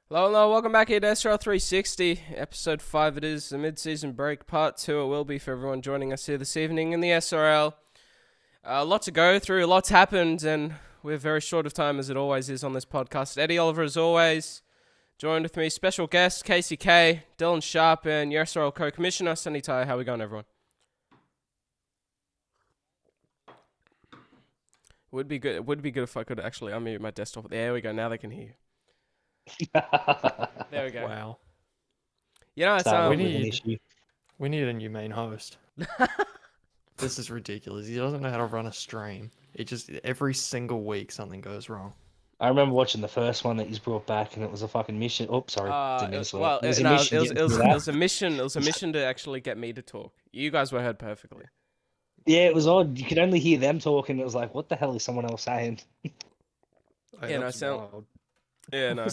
Hello, hello, welcome back here to SRL360, episode 5 it is, the mid-season break, part 2 it will be for everyone joining us here this evening in the SRL. A lot to go through, a lot's happened, and we're very short of time as it always is on this podcast. Eddie Oliver as always, joined with me, special guest, Casey K, Dylan Sharp, and your SRL co-commissioner, Sunny Ty. How we going, everyone? It would be good if I could actually unmute my desktop. There we go, now they can hear you. There we go. Wow. You know, it's We need a new main host. This is ridiculous. He doesn't know how to run a stream. It just every single week something goes wrong. I remember watching the first one that he's brought back, and it was a fucking mission. Oh, sorry, didn't mean to swear. Well, It was a no, mission. it was a mission. It was a mission to actually get me to talk. You guys were heard perfectly. Yeah, it was odd. You could only hear them talking. It was like, what the hell is someone else saying? Yeah, no, that's wild. Yeah, no,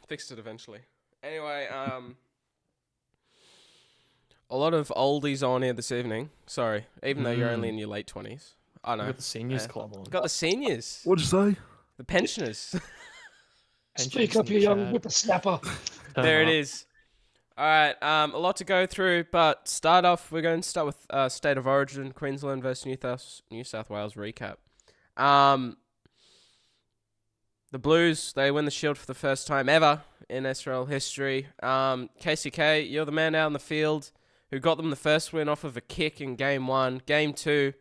fixed it eventually. Anyway, a lot of oldies on here this evening. Sorry, even though you're only in your late 20s. I know. We got the seniors Yeah. club on. Got the seniors, What'd you say? the pensioners. Speak up, you young whippersnapper. There it is. All right, a lot to go through, but we're going to start with State of Origin, Queensland versus New South Wales recap. The Blues, they win the Shield for the first time ever in SRL history. KCK, you're the man out in the field who got them the first win off of a kick in Game 1. Game 2,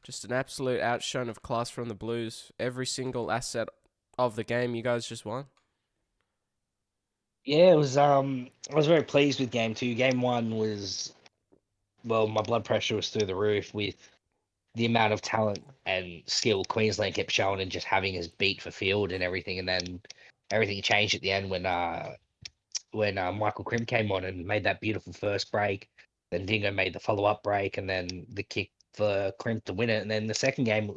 just an absolute outshone of class from the Blues. Every single asset of the game, you guys just won. Yeah, it was. I was very pleased with game 2. Game 1 was, well, my blood pressure was through the roof with the amount of talent and skill Queensland kept showing and just having us beat for field and everything. And then everything changed at the end when Michael Krim came on and made that beautiful first break. Then Dingo made the follow-up break, and then the kick for Krim to win it. And then the second game,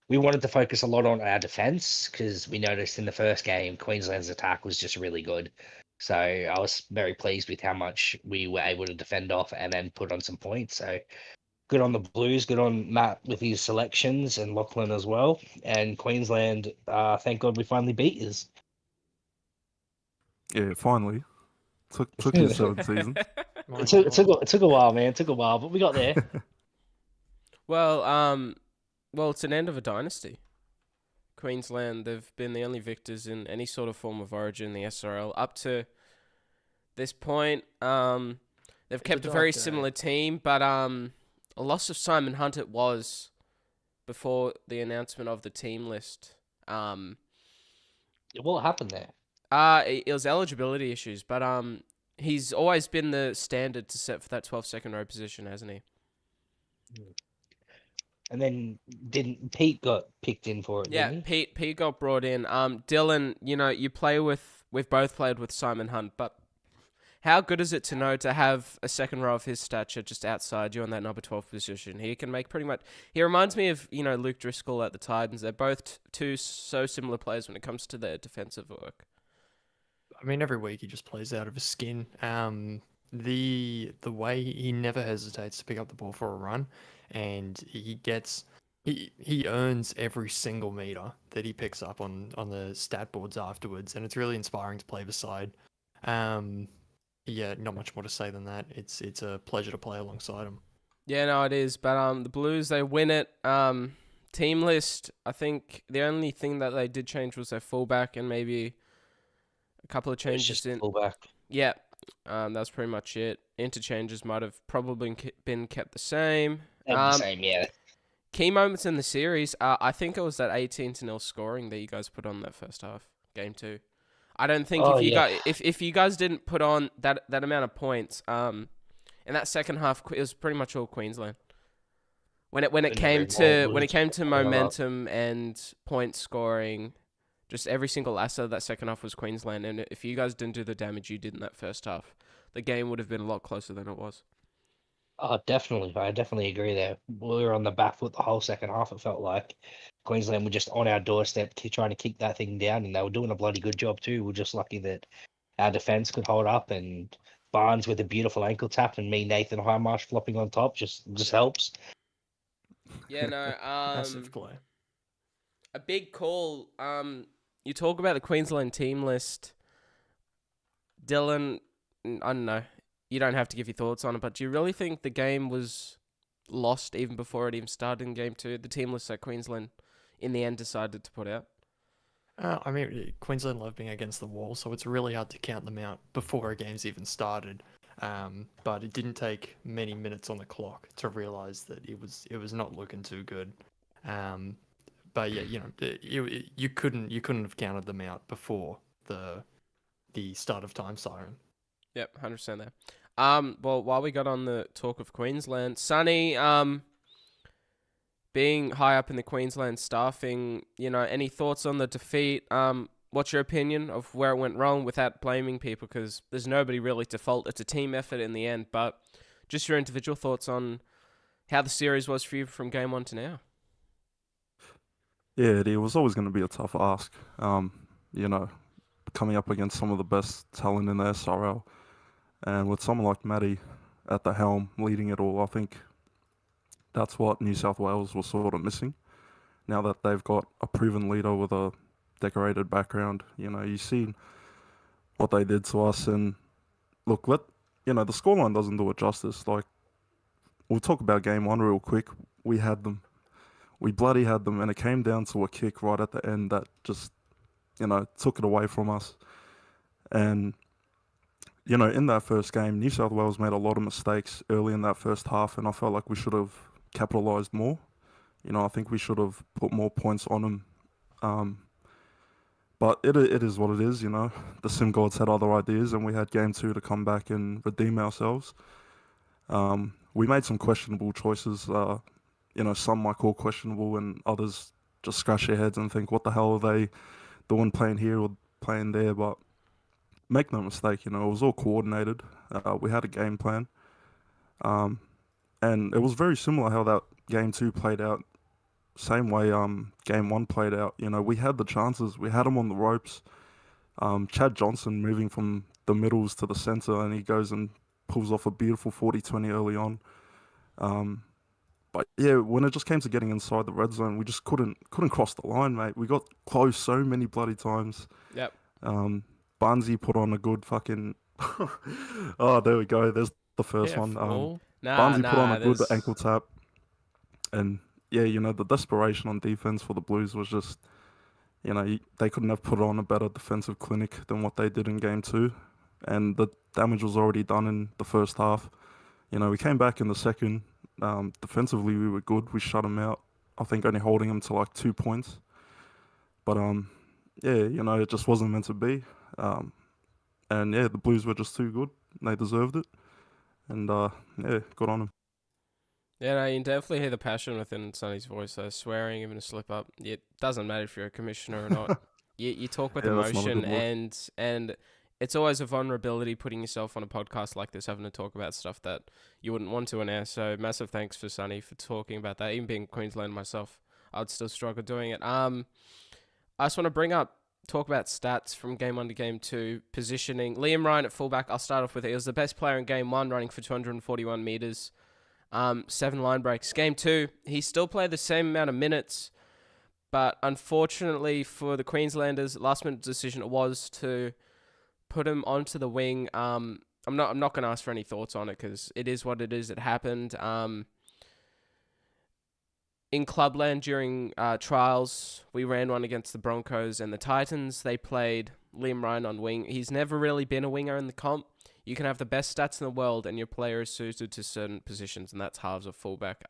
we wanted to focus a lot on our defense because we noticed in the first game Queensland's attack was just really good. So I was very pleased with how much we were able to defend off and then put on some points. So good on the Blues, good on Matt with his selections and Lachlan as well. And Queensland, thank God we finally beat us. Yeah, finally. Took you 7 seasons. It took a while, man. It took a while, but we got there. Well, it's an end of a dynasty. Queensland, they've been the only victors in any sort of form of origin in the SRL up to this point. They've kept a very similar team, but a loss of Simon Hunt it was before the announcement of the team list. What happened there? It was eligibility issues, but he's always been the standard to set for that 12 second row position, hasn't he? And then Pete got picked in for it? Yeah, didn't he? Pete got brought in. Dylan, we've both played with Simon Hunt, but how good is it to know to have a second row of his stature just outside you on that number 12 position? He can make pretty much. He reminds me of Luke Driscoll at the Titans. They're both two so similar players when it comes to their defensive work. I mean, every week he just plays out of his skin. The way he never hesitates to pick up the ball for a run, and he earns every single meter that he picks up on the stat boards afterwards, and it's really inspiring to play beside. Yeah, not much more to say than that. It's a pleasure to play alongside him. Yeah, no, it is. But the Blues, they win it. Team list, I think the only thing that they did change was their fullback and maybe a couple of changes Just in. fullback. Yeah, that was pretty much it. Interchanges might have probably been kept the same. Same, yeah. Key moments in the series, I think it was that 18-0 scoring that you guys put on that first half, game 2. I don't think if you guys didn't put on that amount of points, in that second half, it was pretty much all Queensland. When it came to momentum and point scoring, just every single asset of that second half was Queensland. And if you guys didn't do the damage you did in that first half, the game would have been a lot closer than it was. Oh, definitely. I definitely agree there. We were on the back foot the whole second half, it felt like. Queensland were just on our doorstep trying to kick that thing down, and they were doing a bloody good job too. We're just lucky that our defence could hold up, and Barnes with a beautiful ankle tap and me, Nathan Highmarsh, flopping on top just helps. Yeah, no. Massive play. A big call. You talk about the Queensland team list. Dylan, I don't know. You don't have to give your thoughts on it, but do you really think the game was lost even before it even started in Game 2? The team list that Queensland, in the end, decided to put out? I mean, Queensland love being against the wall, so it's really hard to count them out before a game's even started. But it didn't take many minutes on the clock to realise that it was not looking too good. But yeah, you couldn't have counted them out before the start of time siren. Yep, 100% there. Well, while we got on the talk of Queensland, Sonny, being high up in the Queensland staffing, any thoughts on the defeat? What's your opinion of where it went wrong without blaming people? Because there's nobody really to fault. It's a team effort in the end, but just your individual thoughts on how the series was for you from game 1 to now. Yeah, it was always going to be a tough ask. Coming up against some of the best talent in the SRL, and with someone like Matty at the helm leading it all, I think that's what New South Wales was sort of missing. Now that they've got a proven leader with a decorated background, you've seen what they did to us. And look, the scoreline doesn't do it justice. Like, we'll talk about game 1 real quick. We had them. We bloody had them, and it came down to a kick right at the end that just, took it away from us. And, in that first game, New South Wales made a lot of mistakes early in that first half, and I felt like we should have capitalised more. I think we should have put more points on them. But it is what it is, The Sim Gods had other ideas, and we had game 2 to come back and redeem ourselves. We made some questionable choices. Some might call questionable, and others just scratch their heads and think, what the hell are they doing playing here or playing there? But make no mistake, it was all coordinated. We had a game plan. And it was very similar how that game 2 played out. Same way game 1 played out. We had the chances. We had them on the ropes. Chad Johnson moving from the middles to the centre, and he goes and pulls off a beautiful 40-20 early on. But yeah, when it just came to getting inside the red zone, we just couldn't cross the line, mate. We got close so many bloody times. Yep. Barnesy put on a good fucking... Oh, there we go. There's the first one. Barnesy put on a good ankle tap. And yeah, the desperation on defense for the Blues was just, they couldn't have put on a better defensive clinic than what they did in game 2. And the damage was already done in the first half. We came back in the second. Defensively, we were good. We shut them out. I think only holding them to like 2 points. But it just wasn't meant to be. And yeah, the Blues were just too good. They deserved it. And good on them. Yeah, no, you can definitely hear the passion within Sonny's voice. Swearing, even a slip up. It doesn't matter if you're a commissioner or not. You talk with emotion, and it's always a vulnerability putting yourself on a podcast like this, having to talk about stuff that you wouldn't want to on air. So massive thanks for Sonny for talking about that. Even being Queensland myself, I'd still struggle doing it. I just want to talk about stats from game 1 to game 2, positioning. Liam Ryan at fullback, I'll start off with it. He was the best player in game 1, running for 241 metres, 7 line breaks. Game 2, he still played the same amount of minutes, but unfortunately for the Queenslanders, last minute decision was to put him onto the wing. I'm not going to ask for any thoughts on it because it is what it is. It happened. In Clubland during trials, we ran one against the Broncos and the Titans. They played Liam Ryan on wing. He's never really been a winger in the comp. You can have the best stats in the world and your player is suited to certain positions, and that's halves of fullback.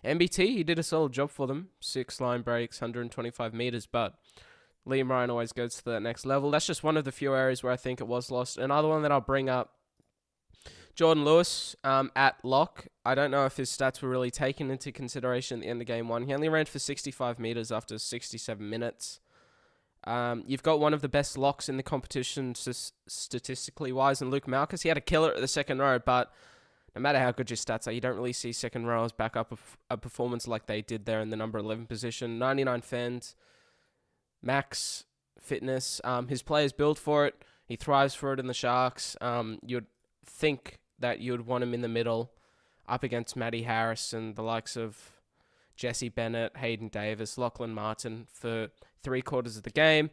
MBT, he did a solid job for them. 6 line breaks, 125 metres, but Liam Ryan always goes to the next level. That's just one of the few areas where I think it was lost. Another one that I'll bring up, Jordan Lewis at lock. I don't know if his stats were really taken into consideration at the end of game 1. He only ran for 65 metres after 67 minutes. You've got one of the best locks in the competition statistically wise in Luke Malkus. He had a killer at the second row, but no matter how good your stats are, you don't really see second rowers back up a performance like they did there in the number 11 position. 99 fend, max fitness. His player's built for it. He thrives for it in the Sharks. You'd think that you'd want him in the middle up against Matty Harris and the likes of Jesse Bennett, Hayden Davis, Lachlan Martin for 3/4 of the game.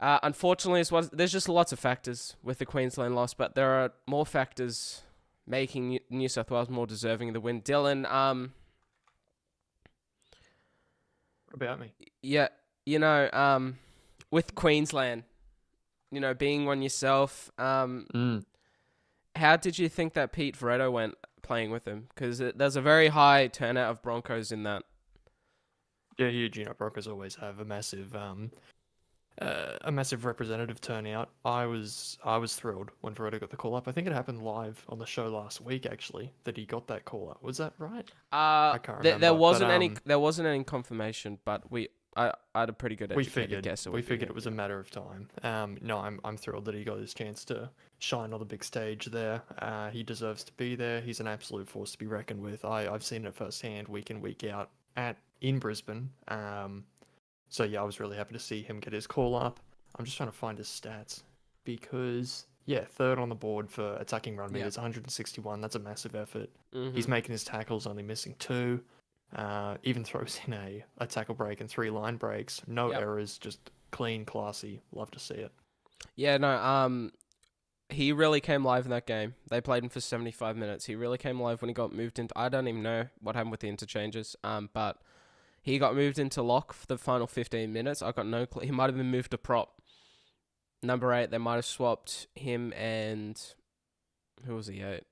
Unfortunately, there's just lots of factors with the Queensland loss, but there are more factors making New South Wales more deserving of the win. Dylan, What about me? yeah, with Queensland, being one yourself, how did you think that Pete Veretto went playing with him? Because there's a very high turnout of Broncos in that. Yeah, huge. Broncos always have a massive representative turnout. I was thrilled when Veretto got the call up. I think it happened live on the show last week, actually, that he got that call up. Was that right? I can't remember. There wasn't any confirmation, but I had a pretty good guess. We figured it was a matter of time. No, I'm thrilled that he got his chance to shine on the big stage there. He deserves to be there. He's an absolute force to be reckoned with. I've seen it firsthand, week in, week out, in Brisbane. So yeah, I was really happy to see him get his call up. I'm just trying to find his stats because third on the board for attacking run meters, 161. That's a massive effort. Mm-hmm. He's making his tackles, only missing 2. Even throws in a tackle break and 3 line breaks. No errors, just clean, classy. Love to see it. Yeah, no. He really came live in that game. They played him for 75 minutes. He really came live when he got moved into. I don't even know what happened with the interchanges. But he got moved into lock for the final 15 minutes. I got no clue. He might have been moved to prop. Number 8, they might have swapped him and... Who was he, 8?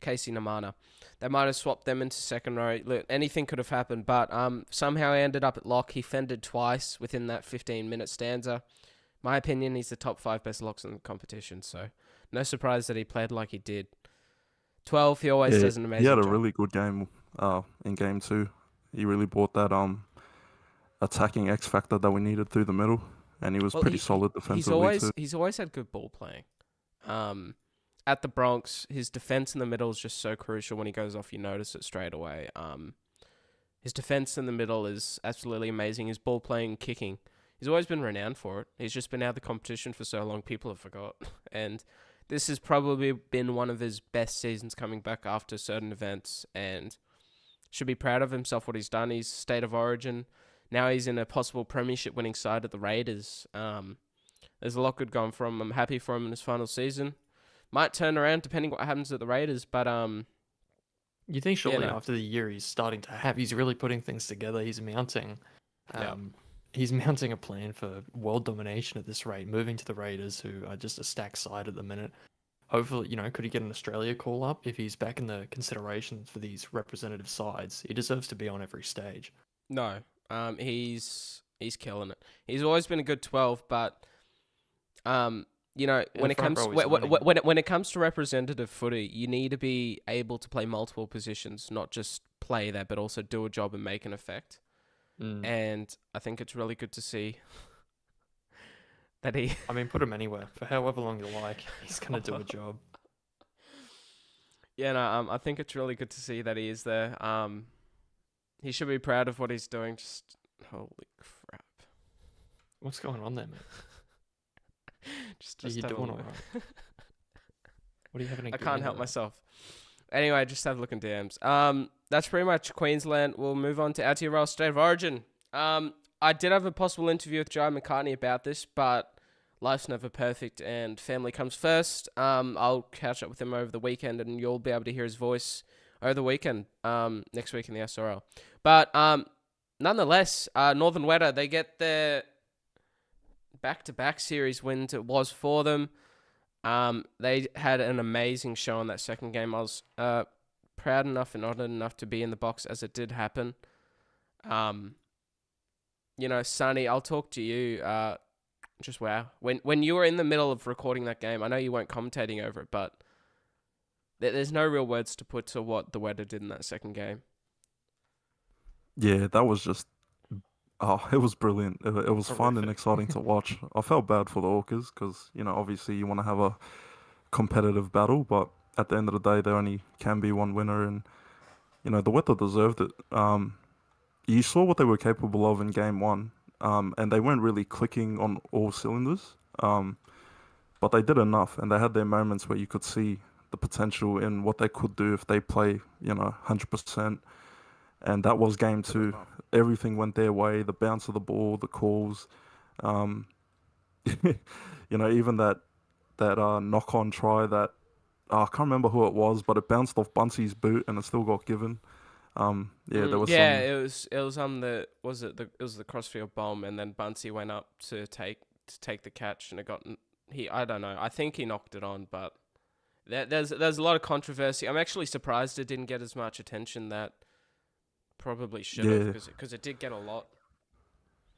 Casey Namana. They might have swapped them into second row. Look, anything could have happened, but somehow he ended up at lock. He fended twice within that 15-minute stanza. My opinion, he's the top 5 best locks in the competition, so no surprise that he played like he did. 12, he always does an amazing job. He had a really good game in game 2. He really brought that attacking X factor that we needed through the middle, and he was pretty solid defensively too. He's always had good ball playing. At the Bronx, his defense in the middle is just so crucial. When he goes off, you notice it straight away. His defense in the middle is absolutely amazing. His ball playing, kicking, he's always been renowned for it. He's just been out of the competition for so long, people have forgot. And this has probably been one of his best seasons coming back after certain events, and should be proud of himself, what he's done. He's state of origin. Now he's in a possible premiership winning side at the Raiders. There's a lot good going for him. I'm happy for him in his final season. Might turn around depending what happens at the Raiders, but you think shortly after the year he's really putting things together. He's mounting a plan for world domination at this rate, moving to the Raiders, who are just a stacked side at the minute. Hopefully, could he get an Australia call up if he's back in the considerations for these representative sides? He deserves to be on every stage. No, he's killing it. He's always been a good 12, but when it comes to representative footy, you need to be able to play multiple positions, not just play there, but also do a job and make an effect. And I think it's really good to see that he... put him anywhere for however long you like. He's going to do a job. Yeah, no, I think it's really good to see that he is there. He should be proud of what he's doing. Just holy crap! What's going on there, man? just are you doing all right? What are you having? I can't help myself. Anyway, just have a look in DMs. That's pretty much Queensland. We'll move on to Aotearoa State of Origin. I did have a possible interview with Joe McCartney about this, but life's never perfect and family comes first. I'll catch up with him over the weekend and you'll be able to hear his voice over the weekend, next week in the SRL. But nonetheless, Northern Wetter, they get their back-to-back series wins. It was for them. They had an amazing show in that second game. I was proud enough and honored enough to be in the box as it did happen. Sonny, I'll talk to you. Just wow. When you were in the middle of recording that game, I know you weren't commentating over it, but there's no real words to put to what the Wetter did in that second game. Yeah, that was just... it was brilliant. It was fun and exciting to watch. I felt bad for the Orcas because, obviously you want to have a competitive battle, but at the end of the day, there only can be one winner, and, the Wetter deserved it. You saw what they were capable of in game 1, and they weren't really clicking on all cylinders, but they did enough, and they had their moments where you could see the potential in what they could do if they play, 100%. And that was game 2. Everything went their way, the bounce of the ball, the calls. Even that knock-on try that I can't remember who it was, but it bounced off Buncey's boot and it still got given. Yeah, there was Yeah, some. it was on the it was the crossfield bomb, and then Buncey went up to take the catch, and it got I don't know. I think he knocked it on, but there's a lot of controversy. I'm actually surprised it didn't get as much attention that probably should have, Yeah, because it did get a lot.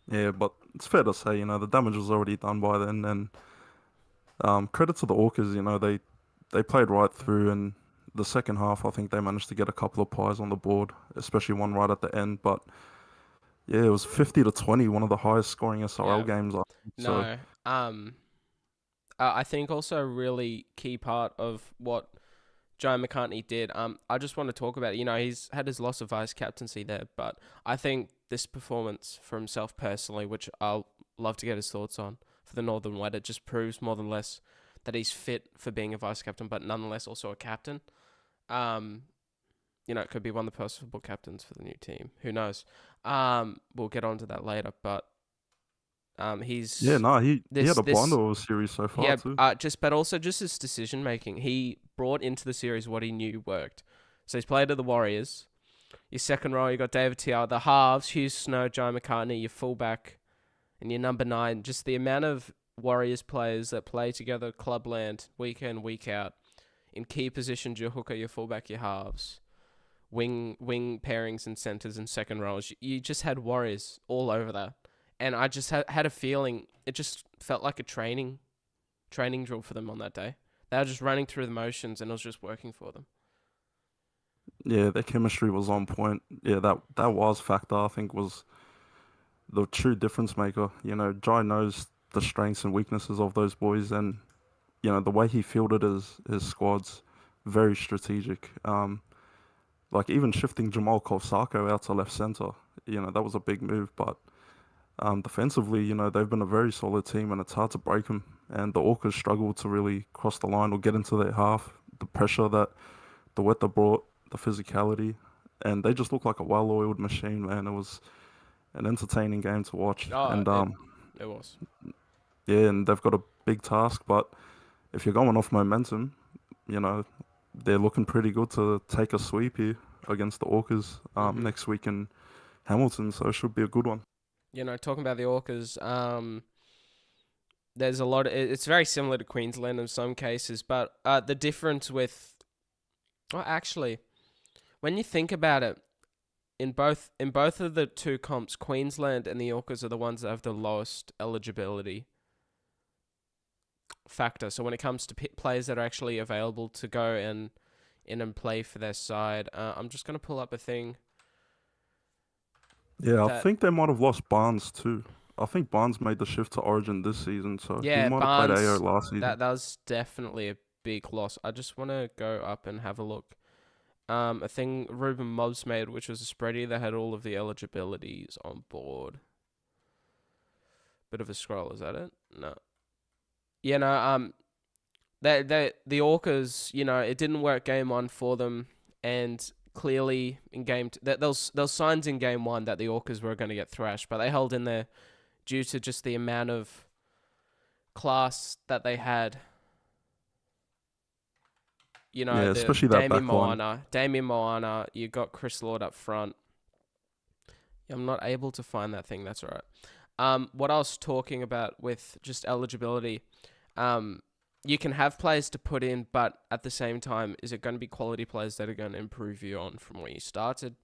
yeah, but it's fair to say, the damage was already done by then, and credit to the Orcas, they played right through, and the second half, I think they managed to get a couple of pies on the board, especially one right at the end. But yeah, it was 50-20, one of the highest scoring SRL Yeah. games. So No. I think also a really key part of what Joe McCartney did. I just want to talk about it. He's had his loss of vice captaincy there, but I think this performance for himself personally, which I'll love to get his thoughts on for the Northern Wet, it just proves more than less that he's fit for being a vice captain, but nonetheless also a captain. It could be one of the possible captains for the new team. Who knows? We'll get onto that later, but he's yeah, no, he had a this blinder of a series so far too. but also just his decision making. He brought into the series what he knew worked. So he's played at the Warriors. Your second row, you got David Tiao. The halves, Hugh Snow, Joe McCartney. Your fullback, and your number 9. Just the amount of Warriors players that play together, clubland, week in, week out, in key positions. Your hooker, your fullback, your halves, wing pairings and centers and second rows. You just had Warriors all over that. And I just had a feeling it just felt like a training drill for them on that day. They were just running through the motions, and it was just working for them. Yeah, their chemistry was on point. Yeah, that was factor, I think, was the true difference maker. Jai knows the strengths and weaknesses of those boys, and the way he fielded his squads, very strategic. Like even shifting Jamal Kosako out to left center, that was a big move. But defensively, they've been a very solid team, and it's hard to break them. And the Orcas struggled to really cross the line or get into their half. The pressure that the Weta brought, the physicality, and they just looked like a well-oiled machine, man. It was an entertaining game to watch. And It was. yeah, and they've got a big task, but if you're going off momentum, they're looking pretty good to take a sweep here against the Orcas next week in Hamilton, so it should be a good one. Talking about the Orcas, there's a lot. It's very similar to Queensland in some cases, but the difference with, actually, when you think about it, in both of the two comps, Queensland and the Orcas are the ones that have the lowest eligibility factor. So when it comes to players that are actually available to go in and play for their side, I'm just gonna pull up a thing. Yeah, I think they might have lost Barnes too. I think Barnes made the shift to Origin this season, so he might have played AO last season. That was definitely a big loss. I just want to go up and have a look. A thing Ruben Mobbs made, which was a spreadsheet that had all of the eligibilities on board. Bit of a scroll, is that it? No. Yeah, no. The Orcas, it didn't work game 1 for them, and clearly in game there was signs in game 1 that the Orcas were going to get thrashed, but they held in there due to just the amount of class that they had. Especially that back line. Damien Moana, you got Chris Lord up front. I'm not able to find that thing, that's all right. What I was talking about with just eligibility, you can have players to put in, but at the same time, is it going to be quality players that are going to improve you on from where you started?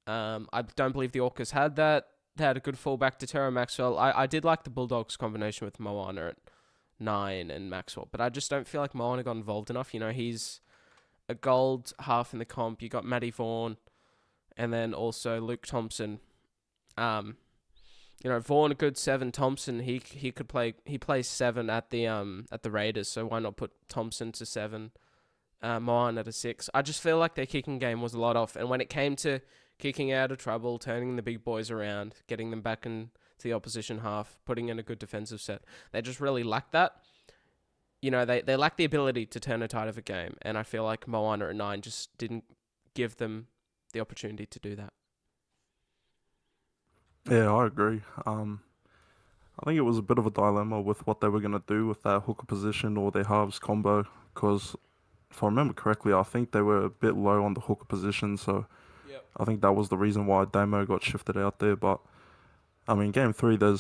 I don't believe the Orcas had that. They had a good fullback to Terra Maxwell. I did like the Bulldogs combination with Moana at 9 and Maxwell, but I just don't feel like Moana got involved enough. He's a gold half in the comp. You got Matty Vaughan, and then also Luke Thompson. Vaughan a good 7. Thompson he could play. He plays 7 at the Raiders, so why not put Thompson to 7? Moana at a 6. I just feel like their kicking game was a lot off, and when it came to kicking out of trouble, turning the big boys around, getting them back into the opposition half, putting in a good defensive set, they just really lacked that. They lack the ability to turn a tide of a game, and I feel like Moana at 9 just didn't give them the opportunity to do that. Yeah, I agree. I think it was a bit of a dilemma with what they were going to do with that hooker position or their halves combo. Because if I remember correctly, I think they were a bit low on the hooker position. So Yep. I think that was the reason why Damo got shifted out there. But I mean, game three, they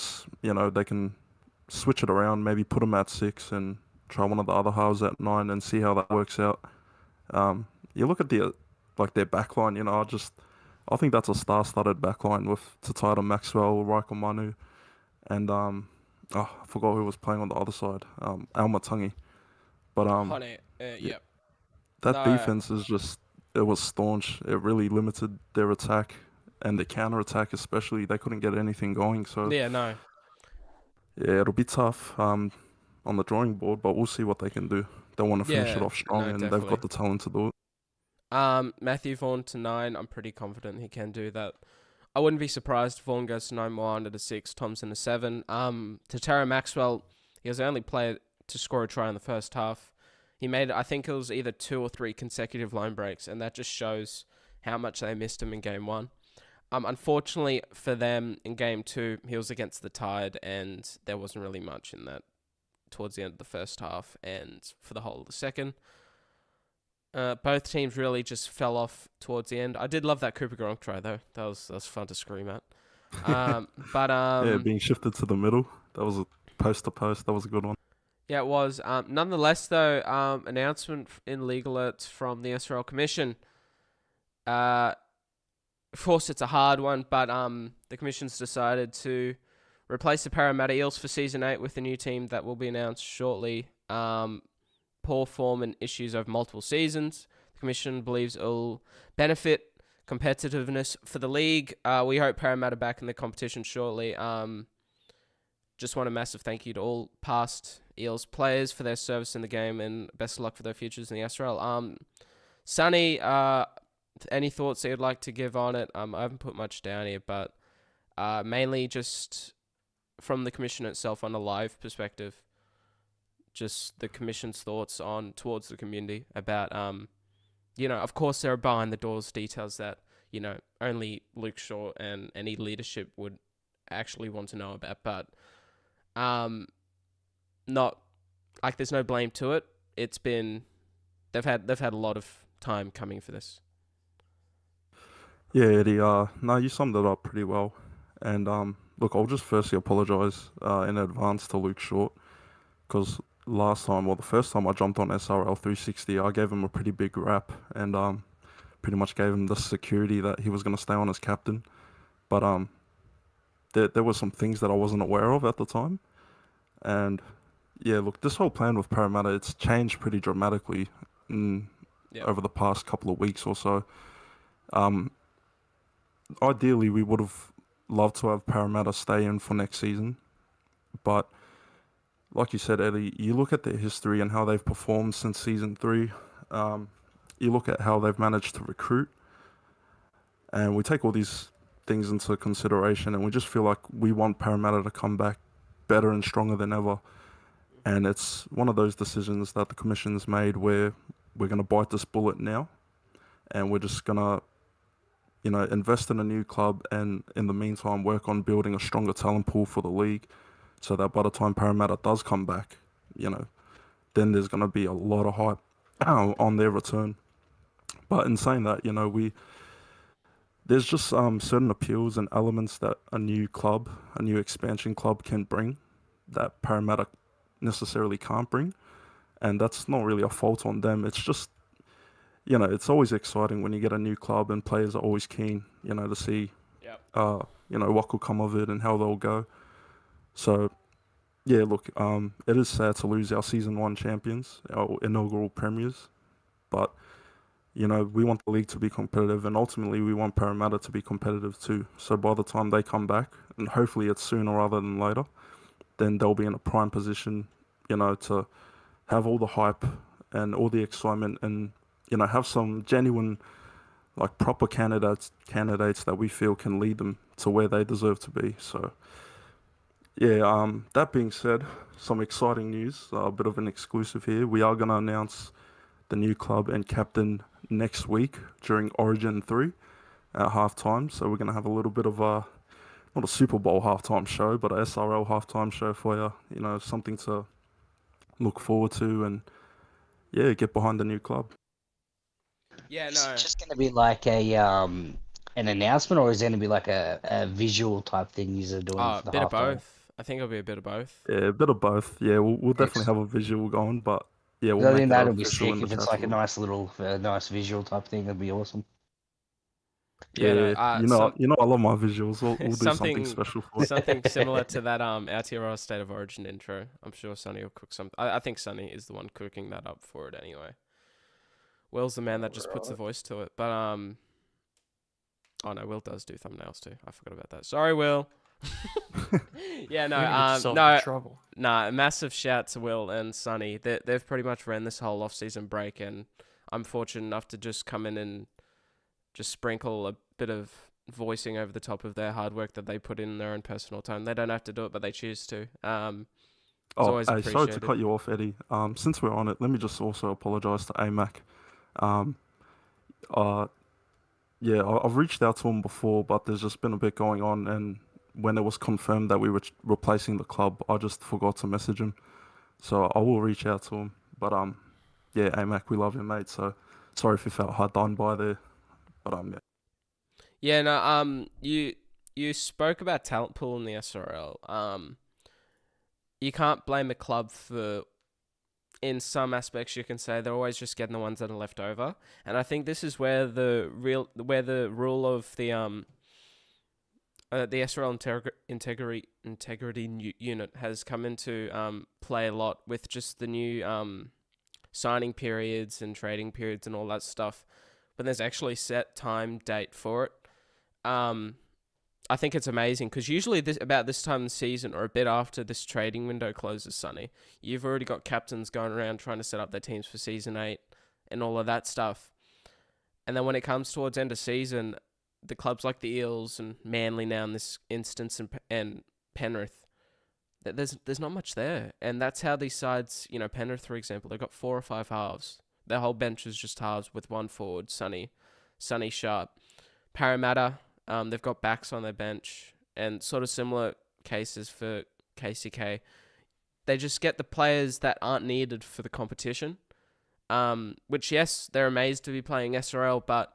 can switch it around, maybe put them at 6 and try one of the other halves at 9 and see how that works out. You look at their backline, I think that's a star-studded backline with Tatata, Maxwell, Raiko Manu, and I forgot who was playing on the other side, Almatungi. But Honey, yeah, yep. that No, defense it was staunch. It really limited their attack and their counter attack, especially. They couldn't get anything going. So yeah, no. yeah, it'll be tough on the drawing board, but we'll see what they can do. They want to finish it Yeah, off strong, no, and they've definitely. got the talent to do it. Matthew Vaughan to 9. I'm pretty confident he can do that. I wouldn't be surprised if Vaughan goes to 9, Moanda to 6, Thompson to 7. Tatara Maxwell, he was the only player to score a try in the first half. He made, I think it was either 2 or 3 consecutive line breaks, and that just shows how much they missed him in game 1. Unfortunately for them, in game 2, he was against the Tide, and there wasn't really much in that towards the end of the first half and for the whole of the second. Both teams really just fell off towards the end. I did love that Cooper Gronk try though. That was fun to scream at. But Yeah, being shifted to the middle, that was a post to post. That was a good one. yeah, it was. Nonetheless, though, announcement in League Alerts from the SRL Commission. Of course, it's a hard one, but the Commission's decided to replace the Parramatta Eels for Season 8 with a new team that will be announced shortly. Poor form and issues over multiple seasons. The Commission believes it will benefit competitiveness for the league. We hope Parramatta back in the competition shortly. Just want a massive thank you to all past Eels players for their service in the game and best of luck for their futures in the SRL. Sonny, any thoughts that you'd like to give on it? I haven't put much down here, but mainly just from the Commission itself on a live perspective. Just the Commission's thoughts towards the community about, of course there are behind the doors details that, only Luke Shaw and any leadership would actually want to know about, but not like there's no blame to it. It's been they've had a lot of time coming for this. Yeah, Eddie. No, you summed it up pretty well. And look, I'll just firstly apologise in advance to Luke Short because the first time I jumped on SRL360, I gave him a pretty big rap and pretty much gave him the security that he was going to stay on as captain. But there were some things that I wasn't aware of at the time. And yeah, look, this whole plan with Parramatta, it's changed pretty dramatically over the past couple of weeks or so. Ideally, we would have loved to have Parramatta stay in for next season. But like you said, Eddie, you look at their history and how they've performed since season 3. You look at how they've managed to recruit. And we take all these things into consideration and we just feel like we want Parramatta to come back better and stronger than ever. And it's one of those decisions that the Commission's made where we're going to bite this bullet now and we're just going to, invest in a new club and in the meantime work on building a stronger talent pool for the league so that by the time Parramatta does come back, then there's going to be a lot of hype on their return. But in saying that, there's just certain appeals and elements that a new expansion club can bring that Parramatta necessarily can't bring. And that's not really a fault on them. It's just, it's always exciting when you get a new club and players are always keen, to see, what could come of it and how they'll go. So, yeah, look, it is sad to lose our Season 1 champions, our inaugural premiers. But, we want the league to be competitive and ultimately we want Parramatta to be competitive too. So by the time they come back, and hopefully it's sooner rather than later, then they'll be in a prime position, to have all the hype and all the excitement and, have some genuine, like proper candidates that we feel can lead them to where they deserve to be. So, yeah, that being said, some exciting news, a bit of an exclusive here. We are going to announce the new club and captain next week during Origin 3 at halftime. So we're going to have a little bit of not a Super Bowl halftime show, but a SRL halftime show for you. You know, something to look forward to and yeah, get behind the new club. Yeah, Is no. it just going to be like a an announcement, or is it going to be like a visual type thing you're doing for A the bit of halftime? both. I think it'll be a bit of both. Yeah, a bit of both. Yeah, we'll definitely have a visual going, but yeah, we'll I make think it that'll be official in sick the if it's chat like a as well. nice little, nice visual type thing. That'd be awesome. Yeah, no. Yeah, you know, I love my visuals. We'll do something something special for you. something similar to that Aotearoa State of Origin intro. I'm sure Sonny will cook some. I think Sonny is the one cooking that up for it anyway. Will's the man that just puts the voice to it. But oh no, Will does do thumbnails too. I forgot about that. Sorry, Will. Yeah, no, You're gonna get yourself no, into trouble. nah. Massive shout to Will and Sonny. They've pretty much ran this whole off-season break, and I'm fortunate enough to just come in and just sprinkle a bit of voicing over the top of their hard work that they put in their own personal time. They don't have to do it, but they choose to. Always Hey, sorry to appreciated. cut you off, Eddie. Since we're on it, let me just also apologise to AMAC. Yeah, I've reached out to him before, but there's just been a bit going on, and when it was confirmed that we were replacing the club, I just forgot to message him. So I will reach out to him. But yeah, AMAC, we love you, mate. So sorry if you felt hard done by there. But yeah. Yeah, no, you spoke about talent pool in the SRL. You can't blame a club for, in some aspects you can say they're always just getting the ones that are left over. And I think this is where the rule of the SRL integrity unit has come into play a lot with just the new signing periods and trading periods and all that stuff. When there's actually set time date for it. I think it's amazing because usually about this time of the season or a bit after this trading window closes, Sonny, you've already got captains going around trying to set up their teams for season 8 and all of that stuff. And then when it comes towards end of season, the clubs like the Eels and Manly now in this instance and Penrith, there's not much there. And that's how these sides, Penrith, for example, they've got 4 or 5 halves. Their whole bench is just halves with one forward, Sonny Sharp. Parramatta, they've got backs on their bench, and sort of similar cases for KCK. They just get the players that aren't needed for the competition, which, yes, they're amazed to be playing SRL, but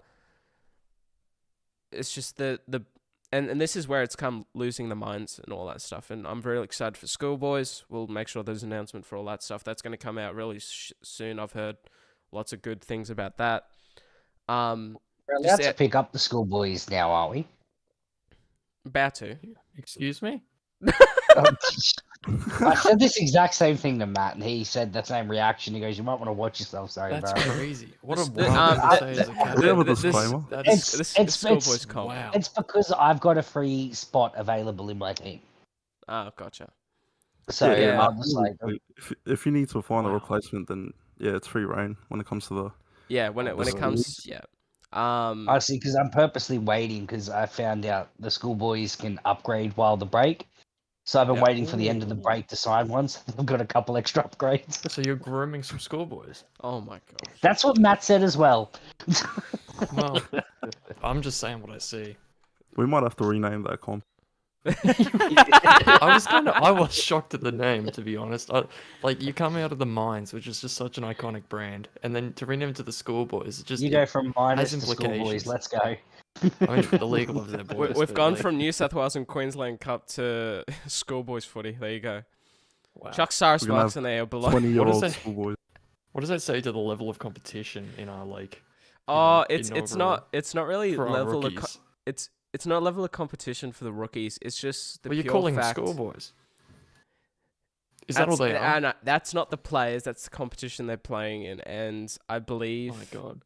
it's just and this is where it's come losing the minds and all that stuff. And I'm very excited for Schoolboys. We'll make sure there's an announcement for all that stuff. That's going to come out really soon. I've heard lots of good things about that. We're allowed to pick up the Schoolboys now, aren't we? About to. Excuse me? I said this exact same thing to Matt, and he said the same reaction. He goes, "You might want to watch yourself." Sorry, That's bro. crazy. What a This- wild thing to say as a Do you captain. have a disclaimer? This Schoolboys comp. Wow. It's because I've got a free spot available in my team. Oh, gotcha. So Yeah. I'm just like, if you need to find a Wow. replacement, then yeah, it's free reign when it comes to the. Yeah, when it comes, yeah. I see, because I'm purposely waiting because I found out the Schoolboys can upgrade while the break. So I've been Yeah. waiting for the end of the break to sign one. So I've got a couple extra upgrades. So you're grooming some schoolboys. Oh my gosh. That's what Matt said as well. Well, I'm just saying what I see. We might have to rename that comp. I was shocked at the name, to be honest. You come out of the Mines, which is just such an iconic brand, and then to rename it to the Schoolboys, it just You go from minus has to Schoolboys. implications. Let's go. I mean, the league loves their boys. We've but, gone like, from New South Wales and Queensland Cup to Schoolboys footy. There you go. wow. Chuck Cyrus We're gonna marks in there below. 20-year-old that? schoolboys. What does that say to the level of competition in our league? Oh, you know, it's inaugural not really for our level of rookies? it's not level of competition for the rookies. It's just the Well, you're pure calling them fact. schoolboys. Is that all they are? No, that's not the players. That's the competition they're playing in, and I believe Oh my god.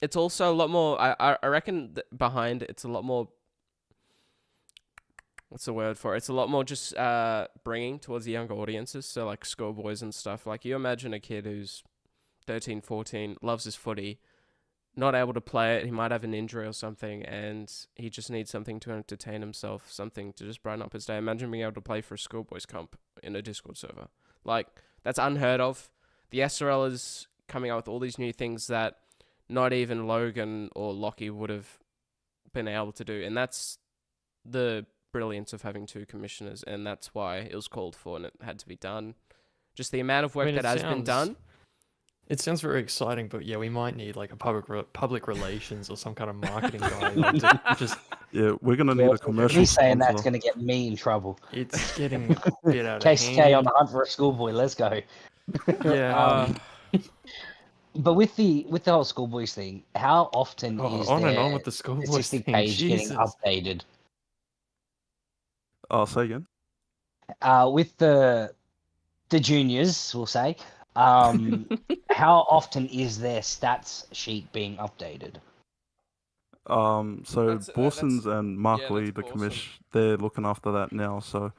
it's also a lot more. I reckon behind it's a lot more. What's the word for it? It's a lot more just bringing towards the younger audiences. So like schoolboys and stuff. Like you imagine a kid who's 13, 14, loves his footy, not able to play it. He might have an injury or something, and he just needs something to entertain himself, something to just brighten up his day. Imagine being able to play for a schoolboys comp in a Discord server. Like that's unheard of. The SRL is coming out with all these new things that not even Logan or Lockie would have been able to do, and that's the brilliance of having 2 commissioners, and that's why it was called for and it had to be done. Just the amount of work that has been done. It sounds very exciting, but yeah, we might need like a public relations or some kind of marketing guy. Like, to just Yeah, we're gonna need a commercial He's saying sponsor. that's going to get me in trouble. it's getting a bit out of KCK hand. on the hunt for a schoolboy. Let's go. Yeah. But with the whole schoolboys thing, how often is on and their on with the schoolboys statistic thing. page Jesus. getting updated? Say again. With the juniors, we'll say, how often is their stats sheet being updated? So That's- Borsons and Mark yeah, Lee, that's the Borson. commish, they're looking after that now. So,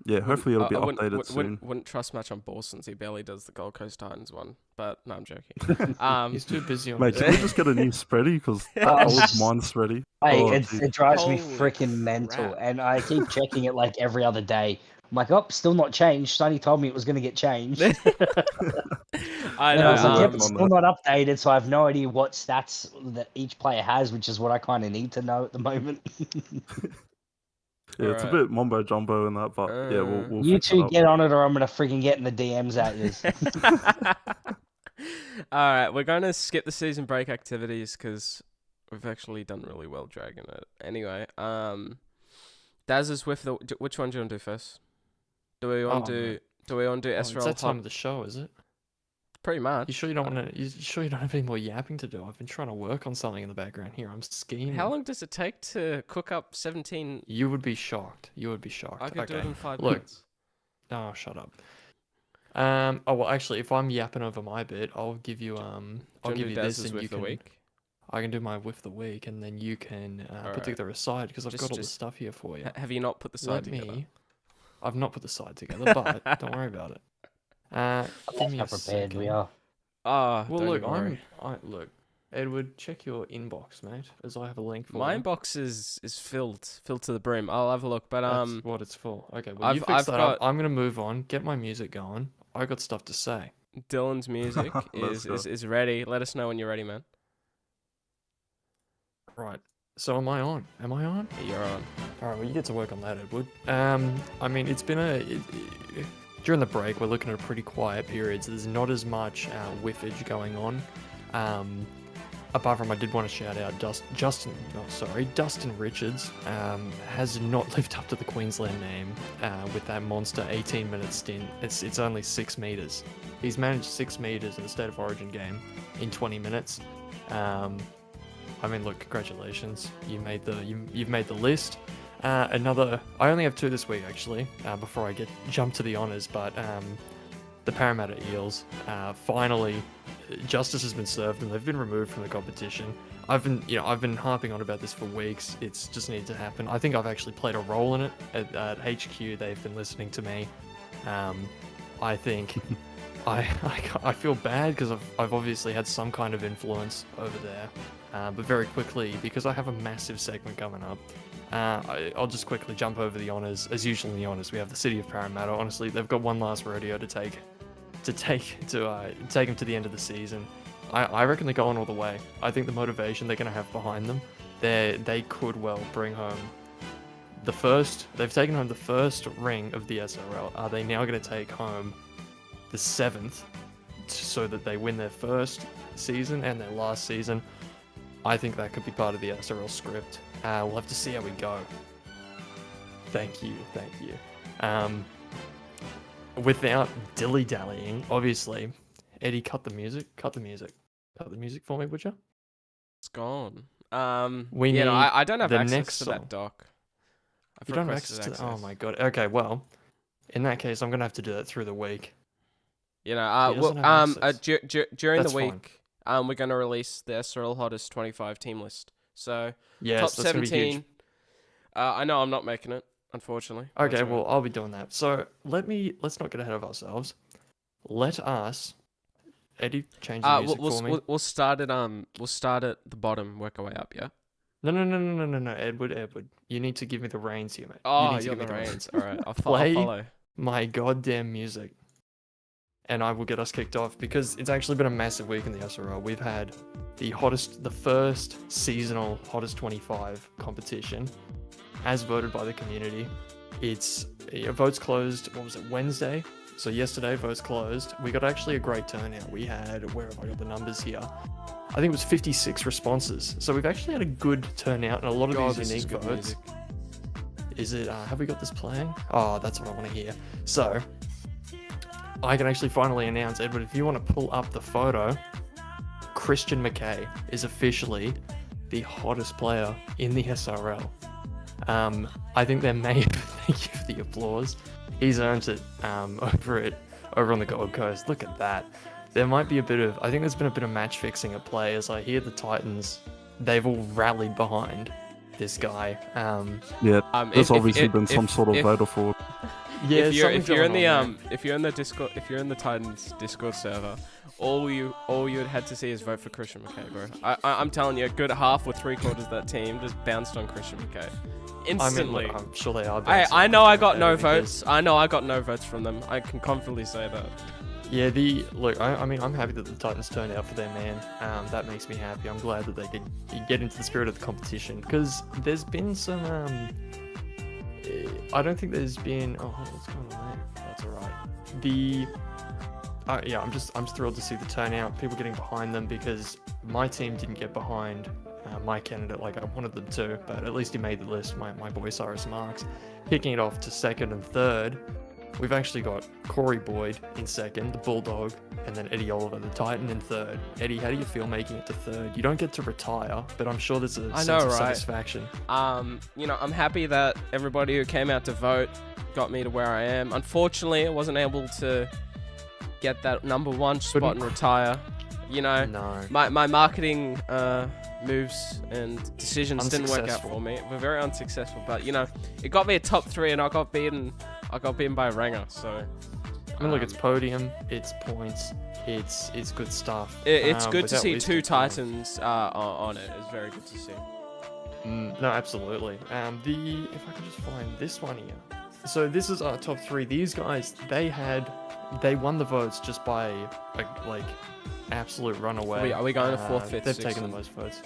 yeah, hopefully it'll be updated soon. Wouldn't trust much on Borsons. He barely does the Gold Coast Titans one. But no, I'm joking. He's too busy on Mate, his can we just get a new spready? Because that old mine's spready. Hey, Oh, it geez. drives me Holy freaking mental, crap. and I keep checking it like every other day. I'm like, oh, still not changed. Sonny told me it was going to get changed. I And I know. was like, yep, um, it's still not updated, so I have no idea what stats that each player has, which is what I kind of need to know at the moment. Yeah, it's a Alright. bit mumbo jumbo and that, but yeah, we'll You fix it two up. get on it, or I'm going to freaking get in the DMs at you. All right, we're going to skip the season break activities because we've actually done really well dragging it. Anyway, Daz is with the. Which one do you want to do first? Do we want to do it's SRL? that time of the show, is it? Pretty much. You sure you don't want to? You sure you don't have any more yapping to do? I've been trying to work on something in the background here. I'm scheming. How long does it take to cook up 17? You would be shocked. You would be shocked. I could do it in 5 Look. minutes. Oh, shut up. Oh well, actually, if I'm yapping over my bit, I'll give you I'll give you this, and you with the can. week. I can do my with the week, and then you can put Alright. together a side because I've Just- got all the just- stuff here for you. Have you not put the side Let together? me. I've not put the side together, but don't worry about it. Give me How a prepared we second. are. Oh, Well, don't look, even worry. look, Edward, check your inbox, mate, as I have a link for My you. inbox is filled to the brim. I'll have a look, but That's what it's for. Okay, well, you I've- fix I've that up. got- I'm gonna move on. Get my music going. I got stuff to say. Dylan's music Let's is ready. Let us know when you're ready, man. Right. So am I on? Am I on? Yeah, you're on. All right. Well, you get to work on that, Edward. I mean, it's been during the break. We're looking at a pretty quiet period, so there's not as much whiffage going on. Apart from, I did want to shout out Dustin Richards has not lived up to the Queensland name with that monster 18-minute stint. It's only 6 meters. He's managed 6 meters in the State of Origin game in 20 minutes. I mean, look, congratulations. You've made the list. I only have 2 this week actually. Before I jump to the honors, but the Parramatta Eels finally. Justice has been served and they've been removed from the competition. I've been harping on about this for weeks. It's just needed to happen. I think I've actually played a role in it at HQ. They've been listening to me. I think I feel bad because I've obviously had some kind of influence over there. But very quickly, because I have a massive segment coming up, I'll just quickly jump over the honours. As usual in the honours, we have the City of Parramatta. Honestly, they've got one last rodeo to take them to the end of the season. I reckon they're going all the way. I think the motivation they're going to have behind them, they could well bring home the first. They've taken home the first ring of the SRL. Are they now going to take home the 7th, so that they win their first season and their last season? I think that could be part of the SRL script. We'll have to see how we go. Thank you. Without dilly-dallying, obviously, Eddie, cut the music for me, would you? It's gone. We need I don't have the access next to song. that doc. I've You don't have requested access to. Oh my god. Okay, well, in that case, I'm gonna have to do that through the week. You know, He doesn't have access. during That's the week, we're gonna release the SRL Hottest 25 team list. So Yes, top that's gonna be 17. huge. I know I'm not making it, unfortunately. Okay, That's all well, right. I'll be doing that. So let's not get ahead of ourselves. Let us, Eddie, change the music for me. we'll start at the bottom, work our way up. Yeah. No, Edward. You need to give me the reins here, mate. Oh, you need to you're give the me reins. All right, I'll Play. follow. My goddamn music. And I will get us kicked off because it's actually been a massive week in the SRL. We've had the first seasonal Hottest 25 competition. as voted by the community. It's votes closed. What was it? Wednesday. So yesterday, votes closed. We got actually a great turnout. We had, where have I got the numbers here? I think it was 56 responses. So we've actually had a good turnout and a lot of these unique votes. Music. Is it, have we got this playing? Oh, that's what I want to hear. So, I can actually finally announce, Edward, if you want to pull up the photo, Christian McKay is officially the hottest player in the SRL. I think they're made, thank you for the applause. He's earned it over on the Gold Coast. Look at that. There might be a bit of, I think there's been a bit of match fixing at play as I hear the Titans, they've all rallied behind this guy. There's obviously been some sort of voter fraud. Yeah, if you're in the Titans Discord server, all you had to see is vote for Christian McKay, bro. I'm telling you, a good half or 3/4 of that team just bounced on Christian McKay instantly. I mean, I'm sure they are. I know I got no votes. I know I got no votes from them. I can confidently say that. Yeah, I mean, I'm happy that the Titans turned out for their man. That makes me happy. I'm glad that they could get into the spirit of the competition because there's been some. I don't think there's been. Oh, what's going on there? That's all right. I'm just thrilled to see the turnout. People getting behind them because my team didn't get behind my candidate like I wanted them to, but at least he made the list. My boy Cyrus Marks, kicking it off to second and third. We've actually got Corey Boyd in second, the Bulldog, and then Eddie Oliver, the Titan, in third. Eddie, how do you feel making it to third? You don't get to retire, but I'm sure there's a sense of satisfaction. I'm happy that everybody who came out to vote got me to where I am. Unfortunately, I wasn't able to get that number one spot and retire. No. My marketing moves and decisions didn't work out for me. We're very unsuccessful, but it got me a top 3, and I got beaten by a Ranger. So I mean, look, it's podium, it's points, it's good stuff. It's good to see 2 Titans on it. It's very good to see. No, absolutely. If I can just find this one here. So this is our top 3. These guys, they won the votes just by like absolute runaway. Are we going to 4th, 5th, They've 6th? taken the most votes.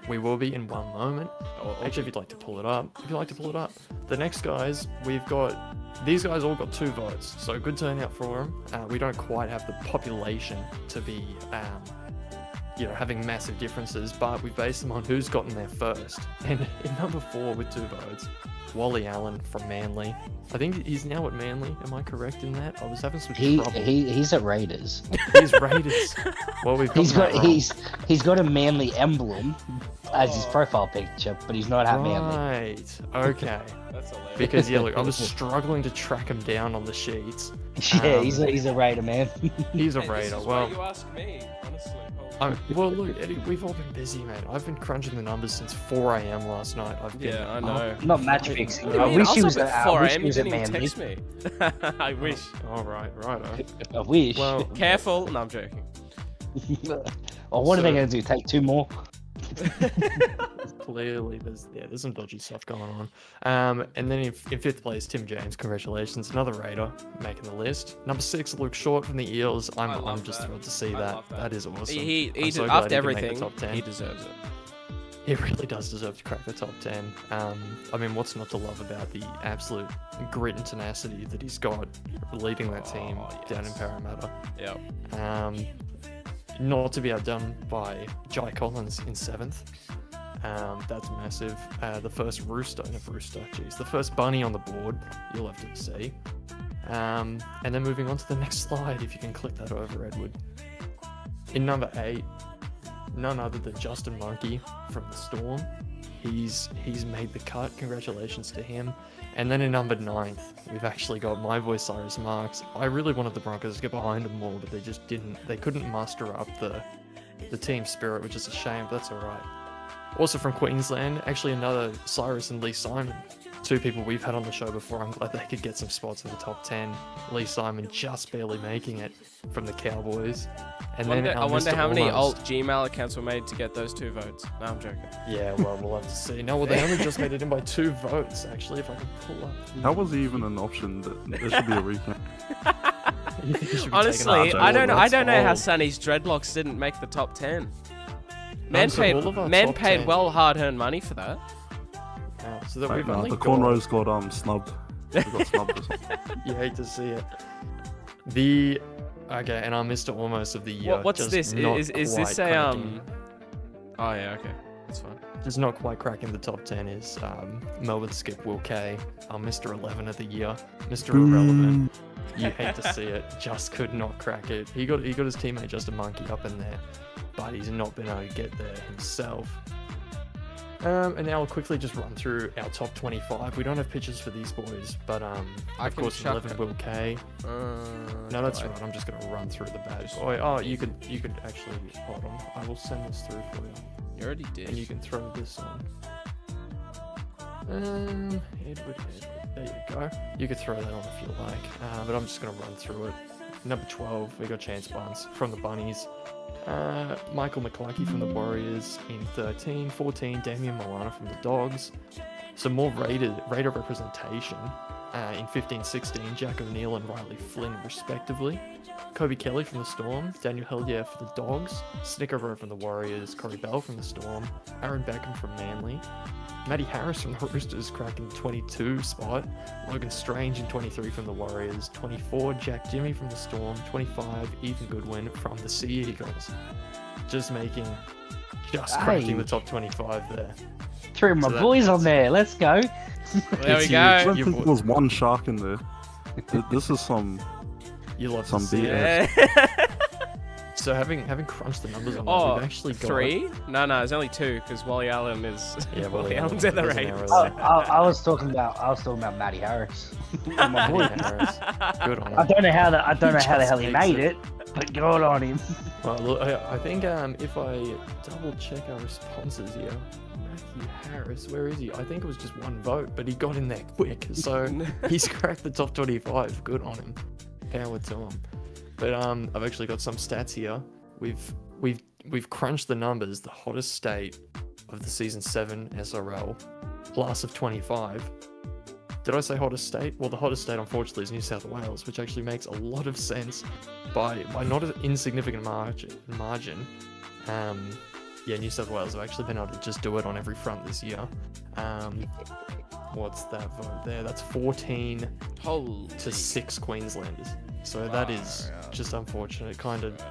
We will be in one moment. Actually, if you'd like to pull it up. The next guys, these guys all got 2 votes. So good turnout for them. We don't quite have the population to be, having massive differences, but we base them on who's gotten there first. And in number 4 with 2 votes, Wally Allen from Manly. I think he's now at Manly. Am I correct in that? I was having some trouble. He's at Raiders. He's Raiders. Well, he's got a Manly emblem as his profile picture, but he's not at Manly. Right. Okay. That's hilarious. Because look, I was struggling to track him down on the sheets. Yeah, he's a Raider, man. He's a Hey, Raider. this is Well, why you ask me, honestly. well, look, Eddie, we've all been busy, man. I've been crunching the numbers since 4 a.m. last night. I know. Not match fixing. What do you I mean? wish I he was was up at 4 a.m. You at didn't even Manly. text me. I wish. All right. I wish. Well, Careful. No, I'm joking. What are they going to do? Take 2 more? clearly there's some dodgy stuff going on. And then in 5th place, Tim James. Congratulations, another Raider making the list. Number 6, Luke Short from the Eels. I'm just thrilled to see that. That is awesome. He so after he everything, top 10. he deserves it. He really does deserve to crack the top 10. I mean, what's not to love about the absolute grit and tenacity that he's got leading that team down in Parramatta. Yep. Not to be outdone by Jai Collins in 7th. That's massive. The first the first bunny on the board, you'll have to see. And then moving on to the next slide, if you can click that over, Edward. In number 8, none other than Justin Monkey from the Storm. He's made the cut. Congratulations to him. And then in number 9th, we've actually got my boy Cyrus Marks. I really wanted the Broncos to get behind him more, but they just didn't. They couldn't muster up the team spirit, which is a shame, but that's all right. Also from Queensland, actually another Cyrus and Lee Simon. 2 people we've had on the show before. I'm glad they could get some spots in the top 10. Lee Simon just barely making it from the Cowboys. And I wonder Mr. how many Almost. alt Gmail accounts were made to get those 2 votes. No, I'm joking. Yeah, well, we'll have to see. No, well, they only just made it in by 2 votes, actually, if I can pull up. How was he even an option? There should be a recount. Honestly, I don't know how Sonny's dreadlocks didn't make the top 10. Man paid well hard-earned money for that. So that Mate, we've no, only the got... cornrows got snubbed. We got snubbed. You hate to see it. Okay, and our Mr. Almost of the year. What's just this? not Is this quite a cracking. Oh yeah, okay, that's fine. Just not quite cracking the top 10 is Melbourne Skip Will K, our Mr. 11 of the year, Mr. Irrelevant. You hate to see it, just could not crack it. He got his teammate just a monkey up in there, but he's not been able to get there himself. And now I'll quickly just run through our top 25. We don't have pictures for these boys, but I of can course chuck 11 it. Will K. No, that's right. I'm just gonna run through the bad boy. Oh, you could actually hold on. I will send this through for you. You already did. And you can throw this on. Edward. There you go. You could throw that on if you like. But I'm just going to run through it. Number 12, we got Chance Barnes from the Bunnies. Michael McCluskey from the Warriors in 13. 14, Damian Milano from the Dogs. Some more Raider representation. In 15-16, Jack O'Neill and Riley Flynn respectively. Kobe Kelly from the Storm, Daniel Hillier for the Dogs, Snickerver from the Warriors, Corey Bell from the Storm, Aaron Beckham from Manly, Matty Harris from the Roosters cracking 22 spot, Logan Strange in 23 from the Warriors, 24 Jack Jimmy from the Storm, 25 Ethan Goodwin from the Sea Eagles. Just cracking the top 25 there. Threw my boys on there. Let's go. There we I go. don't think there was one shark in there. This is some You love some to see it. Yeah. So having crunched the numbers on that, Oh, we've actually got 3? No, there's only 2 because Wally Allen is. Yeah, Wally Allen's in the there's an Raiders. error there. I was talking about Matty Harris. My boy. Matty Harris. Good on I him. don't know how the Just hell he makes made it, but good on him. Well, look, I think if I double check our responses here, Matthew Harris, where is he? I think it was just one vote, but he got in there quick, so he's cracked the top 25. Good on him. Power to him. But I've actually got some stats here. We've crunched the numbers. The hottest state of the season 7 SRL, class of 25. Did I say hottest state? Well, the hottest state, unfortunately, is New South Wales, which actually makes a lot of sense by not an insignificant margin. Yeah, New South Wales have actually been able to just do it on every front this year. What's that vote there? That's 14 to 6 Queenslanders. So that is just unfortunate. Kind of.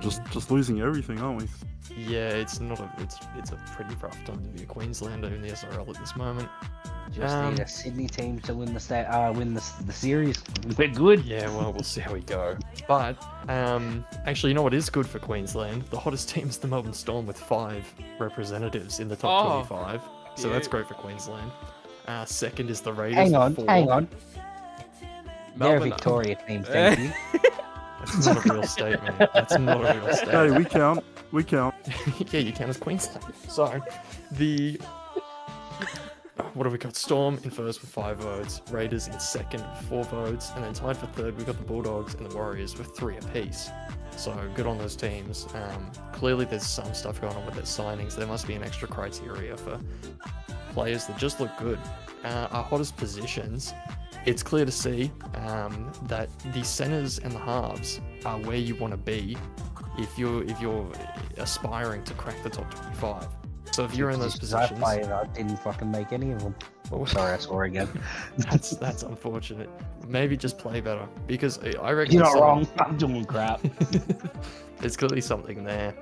just losing everything, aren't we? Yeah, it's a pretty rough time to be a Queenslander in the SRL at this moment. Just need a Sydney team to win the series. We're good. Yeah, well, we'll see how we go. But actually, you know what is good for Queensland? The hottest team is the Melbourne Storm with 5 representatives in the top 25. So that's great for Queensland. Second is the Raiders. Hang on. Melbourne, They're a Victoria team, thank you. That's not a real statement. That's not a real Hey, statement. we count. Yeah, you count as Queensland. So, what have we got? Storm in first with 5 votes, Raiders in second with 4 votes, and then tied for third we got the Bulldogs and the Warriors with 3 apiece. So good on those teams. Clearly there's some stuff going on with their signings. There must be an extra criteria for players that just look good. Our hottest positions, it's clear to see that the centers and the halves are where you want to be if you're aspiring to crack the top 25. So if you're in those positions, I didn't fucking make any of them. Oh, sorry, I swore again. that's unfortunate. Maybe just play better, because I reckon You're not there's wrong. I'm doing crap. there's clearly something there.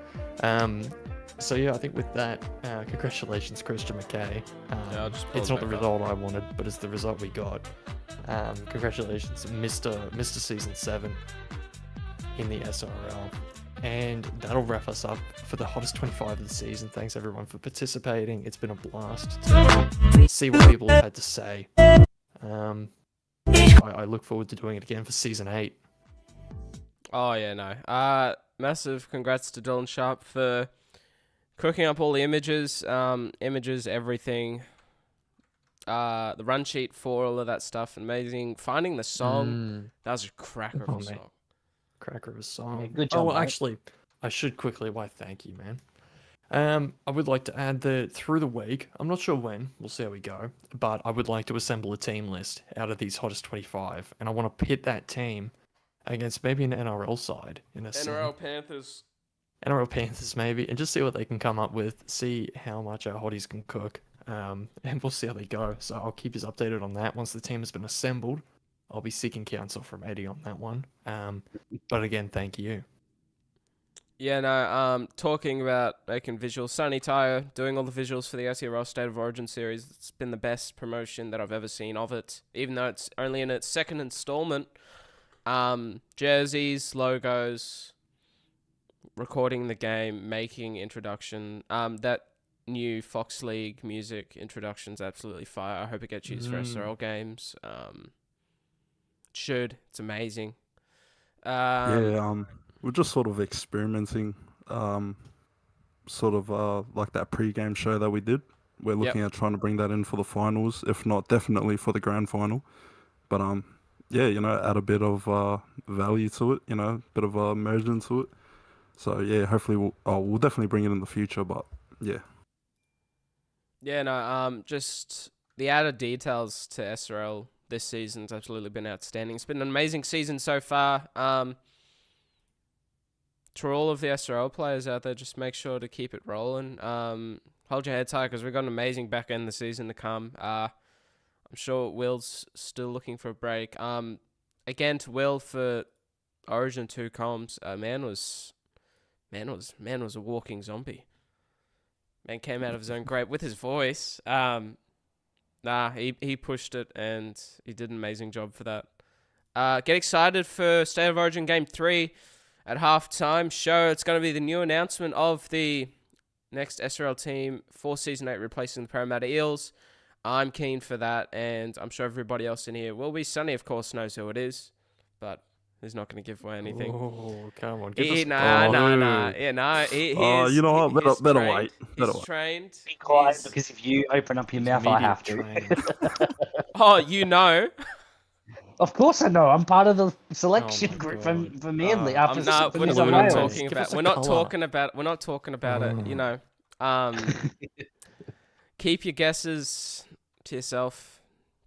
So yeah, I think with that, congratulations, Christian McKay. Yeah, It's not the result I wanted, but it's the result we got. Congratulations, Mr. Season 7 in the SRL. And that'll wrap us up for the hottest 25 of the season. Thanks everyone for participating. It's been a blast to see what people have had to say. I look forward to doing it again for season 8. Oh yeah, no. Massive congrats to Dylan Sharp for cooking up all the images, everything. The run sheet for all of that stuff, amazing. Finding the song, that was a cracker of a song. Cracker of a song. Yeah, good job, well, mate. actually, I should quickly. Why, thank you, man. I would like to add that through the week, I'm not sure when, we'll see how we go, but I would like to assemble a team list out of these hottest 25, and I want to pit that team against maybe an NRL side in a NRL Panthers. NRL Panthers maybe, and just see what they can come up with, see how much our hotties can cook. and we'll see how they go. So I'll keep you updated on that once the team has been assembled. I'll be seeking counsel from Eddie on that one. But again, thank you. Yeah, no, talking about making visuals, Sunny Tyre doing all the visuals for the SRL State of Origin series. It's been the best promotion that I've ever seen of it, even though it's only in its second installment. Jerseys, logos, recording the game, making introduction. That new Fox League music introduction's absolutely fire. I hope it gets used for SRL games. It's amazing. We're just sort of experimenting, like that pre-game show that we did. We're looking at trying to bring that in for the finals, if not definitely for the grand final. But add a bit of value to it, a bit of immersion to it. So yeah, hopefully we'll definitely bring it in the future. But yeah. Yeah, no, just the added details to SRL this season's absolutely been outstanding. It's been an amazing season so far. To all of the SRL players out there, just make sure to keep it rolling. Hold your heads high because we've got an amazing back end of the season to come. I'm sure Will's still looking for a break. Again to Will for Origin 2 comms. Man was a walking zombie. Man came out of his own grave with his voice. He pushed it and he did an amazing job for that. Get excited for State of Origin Game 3 at halftime show. It's going to be the new announcement of the next SRL team for Season 8 replacing the Parramatta Eels. I'm keen for that, and I'm sure everybody else in here will be. Sonny, of course, knows who it is, but he's not going to give away anything. Oh, come on. Nah. You know what? Better wait. He's trained. Be quiet, because if you open up your mouth, I have to. Oh, you know. Of course I know. I'm part of the selection group for Manly. We're not talking about it. You know, keep your guesses to yourself.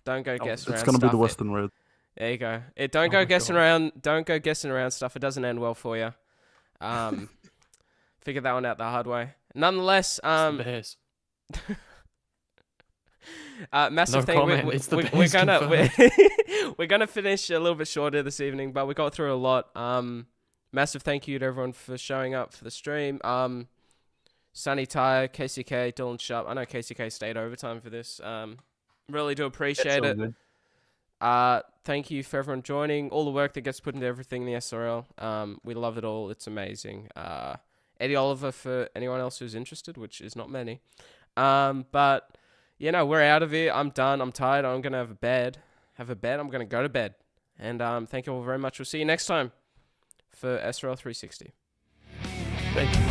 Don't go guessing around. It's going to be the Western Red. There you go. Don't go guessing around. Don't go guessing around stuff. It doesn't end well for you. Figure that one out the hard way. Nonetheless, massive thing. We're gonna finish a little bit shorter this evening, but we got through a lot. Massive thank you to everyone for showing up for the stream. Sunny Tyre, KCK, Dylan Sharp. I know KCK stayed overtime for this. Really do appreciate it. Good. Thank you for everyone joining. All the work that gets put into everything in the SRL. We love it all. It's amazing. Eddie Oliver for anyone else who's interested, which is not many. But we're out of here. I'm done. I'm tired. I'm gonna have a bed. I'm gonna go to bed. And thank you all very much. We'll see you next time for SRL360. Thank you.